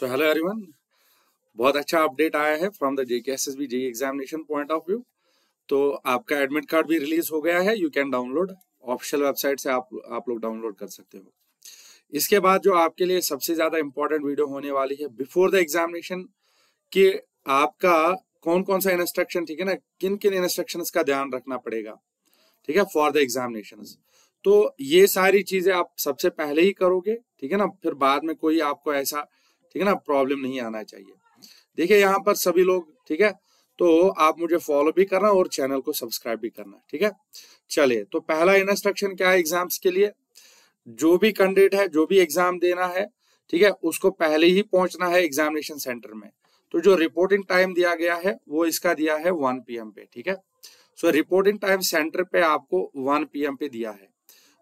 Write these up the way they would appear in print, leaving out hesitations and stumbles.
So hello everyone, बहुत अच्छा update आया है from the JKSSB JEE examination point of view. तो आपका एडमिट कार्ड भी रिलीज हो गया है। You can download, official website से आप लोग डाउनलोड कर सकते हो। इसके बाद जो आपके लिए सबसे ज्यादा इंपॉर्टेंट वीडियो होने वाली है बिफोर द एग्जामिनेशन कि आपका कौन कौन सा इंस्ट्रक्शन, ठीक है ना, किन किन इंस्ट्रक्शंस का ध्यान रखना पड़ेगा, ठीक है, फॉर द एग्जामिनेशंस। तो ये सारी चीजें आप सबसे पहले ही करोगे, ठीक है ना, फिर बाद में कोई आपको ऐसा, ठीक है ना, प्रॉब्लम नहीं आना चाहिए। देखिए यहाँ पर सभी लोग, ठीक है, तो आप मुझे फॉलो भी करना और चैनल को सब्सक्राइब भी करना, ठीक है। चलिए, तो पहला इंस्ट्रक्शन क्या है एग्जाम्स के लिए, जो भी कैंडिडेट है, जो भी एग्जाम देना है, ठीक है, उसको पहले ही पहुंचना है एग्जामिनेशन सेंटर में। तो जो रिपोर्टिंग टाइम दिया गया है वो इसका दिया है 1 PM पे, ठीक है। सो रिपोर्टिंग टाइम सेंटर पे आपको 1 PM पे दिया है।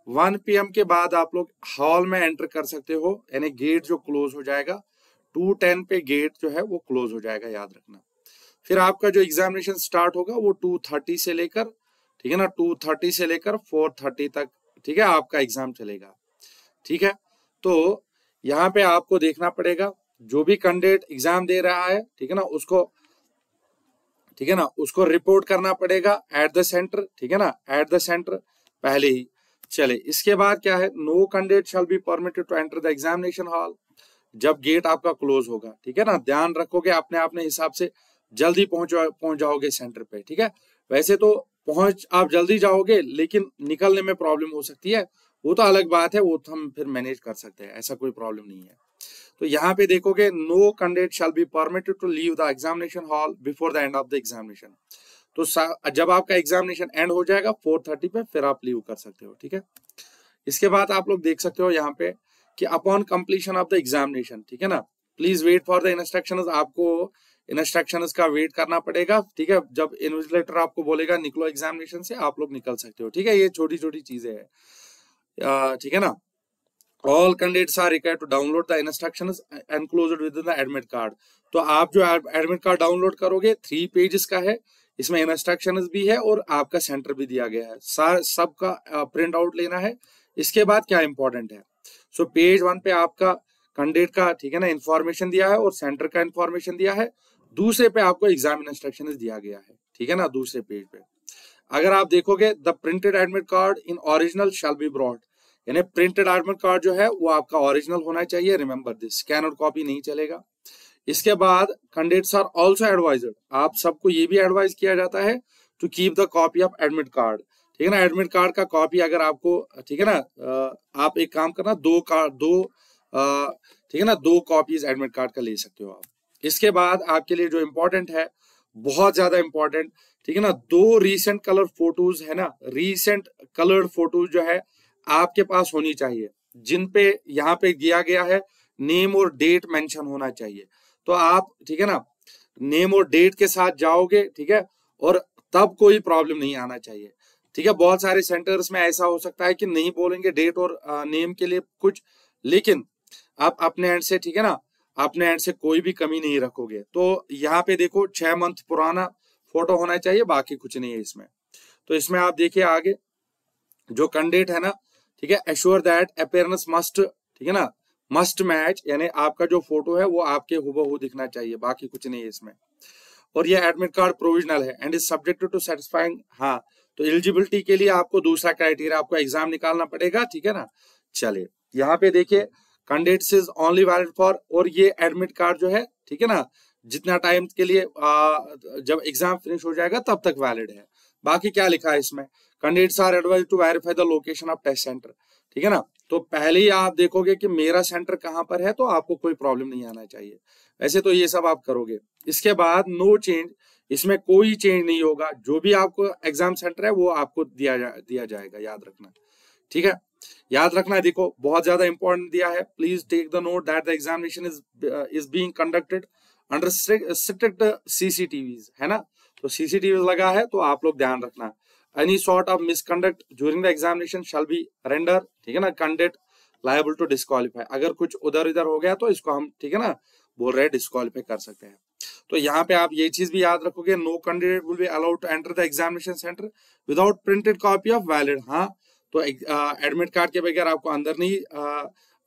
1 PM के बाद आप लोग हॉल में एंटर कर सकते हो, यानी गेट जो क्लोज हो जाएगा 2:10 पे गेट जो है वो क्लोज हो जाएगा, याद रखना। फिर आपका जो एग्जामिनेशन स्टार्ट होगा वो 2:30 से लेकर, ठीक है ना, 2:30 से लेकर 4:30 तक, ठीक है, आपका एग्जाम चलेगा, ठीक है। तो यहाँ पे आपको देखना पड़ेगा जो भी कैंडिडेट एग्जाम दे रहा है, ठीक है ना, उसको, ठीक है ना, उसको रिपोर्ट करना पड़ेगा एट द सेंटर, ठीक है ना, एट द सेंटर पहले ही। चले, इसके बाद क्या है, no candidate shall be permitted to enter the examination hall जब गेट आपका क्लोज होगा, ठीक है ना। ध्यान रखोगे अपने हिसाब से जल्दी पहुंच जाओगे सेंटर पे, ठीक है। वैसे तो आप जल्दी जाओगे, लेकिन निकलने में प्रॉब्लम हो सकती है, वो तो अलग बात है, वो तो हम फिर मैनेज कर सकते हैं, ऐसा कोई प्रॉब्लम नहीं है। तो यहाँ पे देखोगे no candidate shall be permitted to leave the examination hall before the end of the examination. तो जब आपका एग्जामिनेशन एंड हो जाएगा 4:30 पे, फिर आप लीव कर सकते हो, ठीक है। इसके बाद आप लोग देख सकते हो यहाँ पे कि upon completion of the examination, ठीक है ना, please wait for the instructions. आपको इंस्ट्रक्शंस का वेट करना पड़ेगा, ठीक है। जब इन्विजिलेटर आपको बोलेगा निकलो एग्जामिनेशन से, आप लोग निकल सकते हो, ठीक है। ये छोटी छोटी चीजें हैं, ठीक है ना। All candidates are required to download the instructions enclosed within the admit card। तो आप जो एडमिट कार्ड डाउनलोड करोगे 3 पेजेस का है, इसमें इंस्ट्रक्शंस भी है और आपका सेंटर भी दिया गया है, सबका प्रिंट आउट लेना है। इसके बाद क्या इंपॉर्टेंट है, सो पेज 1 पे आपका कैंडिडेट का, ठीक है ना, इंफॉर्मेशन दिया है और सेंटर का इंफॉर्मेशन दिया है। दूसरे पे आपको एग्जाम इंस्ट्रक्शंस दिया गया है, ठीक है ना, दूसरे पेज पे। अगर आप देखोगे the printed admit card in original shall be brought, यानी प्रिंटेड एडमिट कार्ड जो है वो आपका ओरिजिनल होना चाहिए, रिमेंबर दिस, स्कैनर कॉपी नहीं चलेगा। इसके बाद कैंडिडेट्स आर आल्सो एडवाइज्ड, आप सबको ये भी एडवाइज किया जाता है to keep the copy of admit card, ठीक है ना। एडमिट कार्ड का कॉपी अगर आपको, ठीक है ना, आप एक काम करना, ठीक है ना, 2 कॉपीज एडमिट कार्ड का ले सकते हो आप। इसके बाद आपके लिए जो इम्पोर्टेंट है, बहुत ज्यादा इंपॉर्टेंट, ठीक है ना, 2 रीसेंट कलर फोटोज है ना, रीसेंट कलर्ड फोटोज जो है आपके पास होनी चाहिए, जिन पे यहाँ पे दिया गया है नेम और डेट मेंशन होना चाहिए। तो आप, ठीक है ना, नेम और डेट के साथ जाओगे, ठीक है, और तब कोई प्रॉब्लम नहीं आना चाहिए, ठीक है। बहुत सारे सेंटर्स में ऐसा हो सकता है कि नहीं बोलेंगे डेट और नेम के लिए कुछ, लेकिन आप अपने एंड से, ठीक है ना, अपने एंड से कोई भी कमी नहीं रखोगे। तो यहाँ पे देखो 6 मंथ पुराना फोटो होना चाहिए, बाकी कुछ नहीं है इसमें। तो इसमें आप देखिए आगे जो कैंडिडेट है ना, ठीक है, एश्योर दैट अपीयरेंस मस्ट, ठीक है ना, मस्ट मैच, यानी आपका जो फोटो है वो आपके हुबहू दिखना चाहिए, बाकी कुछ नहीं है इसमें। और ये एडमिट कार्ड प्रोविजनल है and is subjected to satisfying, हाँ, तो एलिजिबिलिटी के लिए आपको दूसरा क्राइटेरिया, आपको एग्जाम निकालना पड़ेगा, ठीक है ना। चलिए, यहाँ पे देखिए candidates is only valid for, और ये एडमिट कार्ड जो है, ठीक है ना, जितना टाइम के लिए जब एग्जाम फिनिश हो जाएगा तब तक वैलिड है। बाकी क्या लिखा है इसमें, candidates are advised to verify the location of test centre, ठीक है ना। तो पहले ही आप देखोगे कि मेरा सेंटर कहाँ पर है, तो आपको कोई प्रॉब्लम नहीं आना चाहिए। वैसे तो ये सब आप करोगे। इसके बाद नो चेंज, इसमें कोई चेंज नहीं होगा, जो भी आपको एग्जाम सेंटर है वो आपको दिया जाएगा, याद रखना, ठीक है। याद रखना, देखो बहुत ज्यादा इंपॉर्टेंट दिया है, please take the note that the examination is being conducted under strict CCTVs, है ना। तो CCTVs लगा है, तो आप लोग ध्यान रखना। Any sort of misconduct during the examination shall be render, ठीक है ना, कैंडिडेट लायबल टू डिस्क्वालीफाई। अगर कुछ उधर इधर हो गया तो इसको हम, ठीक है ना, बोल रहे हैं डिस्क्वालीफाई कर सकते हैं। तो यहाँ पे आप ये चीज भी याद रखोगे, no candidate will be allowed to enter the examination centre without printed copy of valid, हाँ, तो एडमिट कार्ड के बगैर आपको अंदर नहीं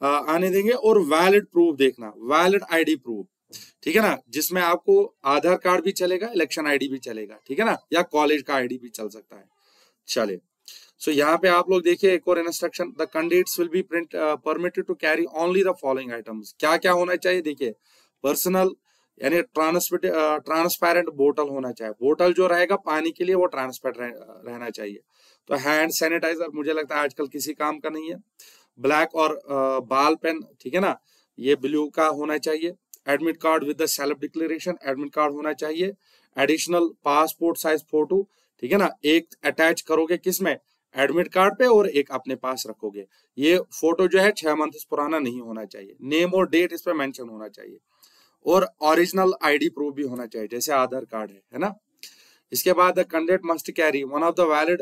आने देंगे। और वैलिड प्रूफ देखना, वैलिड आईडी प्रूफ, ठीक है ना, जिसमें आपको आधार कार्ड भी चलेगा, इलेक्शन आईडी भी चलेगा, ठीक है ना, या कॉलेज का आईडी भी चल सकता है। चलिए, सो यहाँ पे आप लोग देखिए एक और instruction, the candidates will be permitted to carry only the following items. क्या क्या होना चाहिए देखिए, पर्सनल यानी ट्रांसपेरेंट बोतल होना चाहिए, बोतल जो रहेगा पानी के लिए वो ट्रांसपेरेंट रहना चाहिए। तो हैंड सैनिटाइजर मुझे लगता है आजकल किसी काम का नहीं है। ब्लैक और बाल पेन, ठीक है ना, ये ब्लू का होना चाहिए। Admit card with the self declaration, admit card होना चाहिए। एडिशनल पासपोर्ट साइज फोटो, ठीक है ना, एक अटैच करोगे किसमें, एडमिट कार्ड पे, और एक अपने पास रखोगे। ये फोटो जो है 6 मंथ पुराना नहीं होना चाहिए। नेम और डेट इस पे मेंशन होना चाहिए। और ओरिजिनल आईडी प्रूफ भी होना चाहिए, जैसे आधार कार्ड है ना। इसके बाद the candidate must carry one of the valid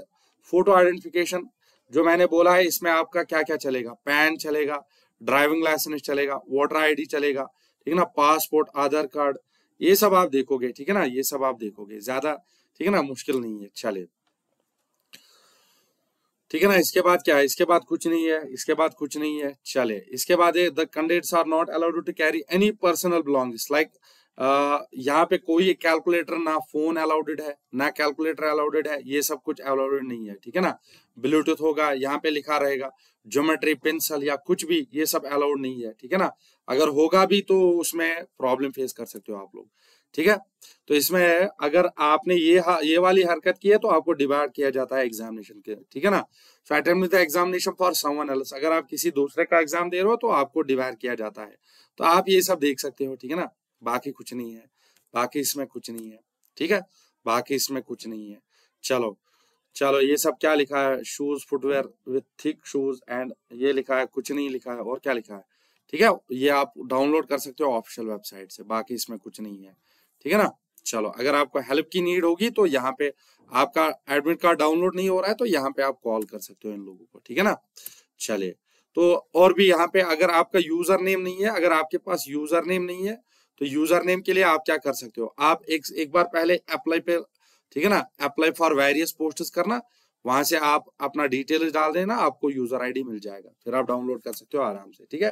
photo identification. जो मैंने बोला है इसमें आपका क्या क्या चलेगा, पैन चलेगा, ड्राइविंग लाइसेंस चलेगा, वोटर आईडी चलेगा, ठीक है ना, पासपोर्ट, आधार कार्ड, ये सब आप देखोगे, ठीक है ना, ये सब आप देखोगे, ज्यादा ठीक है ना, मुश्किल नहीं है। चलिए, ठीक है ना। इसके बाद क्या है, इसके बाद कुछ नहीं है, इसके बाद कुछ नहीं है। चले, इसके बाद the candidates are not allowed to carry any personal belongings like, यहाँ पे कोई कैलकुलेटर, ना फोन अलाउडेड है, ना कैलकुलेटर अलाउडेड है, ये सब कुछ अलाउडेड नहीं है, ठीक है ना। ब्लूटूथ होगा, यहाँ पे लिखा रहेगा, ज्योमेट्री पेंसिल या कुछ भी, ये सब अलाउड नहीं है, ठीक है ना। अगर होगा भी तो उसमें प्रॉब्लम फेस कर सकते हो आप लोग, ठीक है। तो इसमें अगर आपने ये वाली हरकत की है तो आपको डिवाइड किया जाता है एग्जामिनेशन के, ठीक है ना। So attempt the examination for someone else, अगर आप किसी दूसरे का एग्जाम दे रहे हो तो आपको डिवाइड किया जाता है। तो आप ये सब देख सकते हो, ठीक है ना, बाकी कुछ नहीं है, बाकी इसमें कुछ नहीं है, ठीक है, बाकी इसमें कुछ नहीं है। चलो चलो, ये सब क्या लिखा है, shoes footwear with thick shoes and ये लिखा है, कुछ नहीं लिखा है, और क्या लिखा है, ठीक है, ये आप डाउनलोड कर सकते हो ऑफिशियल वेबसाइट से, बाकी इसमें कुछ नहीं है, ठीक है ना। चलो, अगर आपको हेल्प की नीड होगी तो यहाँ पे आपका एडमिट कार्ड डाउनलोड नहीं हो रहा है तो यहाँ पे आप कॉल कर सकते हो इन लोगों को, ठीक है ना। चलिए, तो और भी यहाँ पे अगर आपका यूजर नेम नहीं है, अगर आपके पास यूजर नेम नहीं है तो यूजर नेम के लिए आप क्या कर सकते हो, आप एक बार पहले अप्लाई पे, ठीक है ना, अप्लाई फॉर वेरियस पोस्ट्स करना, वहां से आप अपना डिटेल्स डाल देना, आपको यूजर आईडी मिल जाएगा, फिर आप डाउनलोड कर सकते हो आराम से, ठीक है।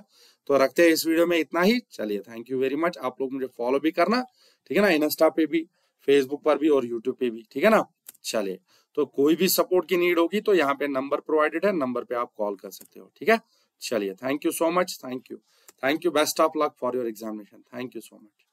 तो रखते हैं इस वीडियो में इतना ही। चलिए, थैंक यू वेरी मच। आप लोग मुझे फॉलो भी करना, ठीक है ना, इंस्टा पे भी, फेसबुक पर भी और यूट्यूब पे भी, ठीक है ना। चलिए, तो कोई भी सपोर्ट की नीड होगी तो यहाँ पे नंबर प्रोवाइडेड है, नंबर पे आप कॉल कर सकते हो, ठीक है। चलिए, thank you so much, thank you, best of luck for your examination, thank you so much.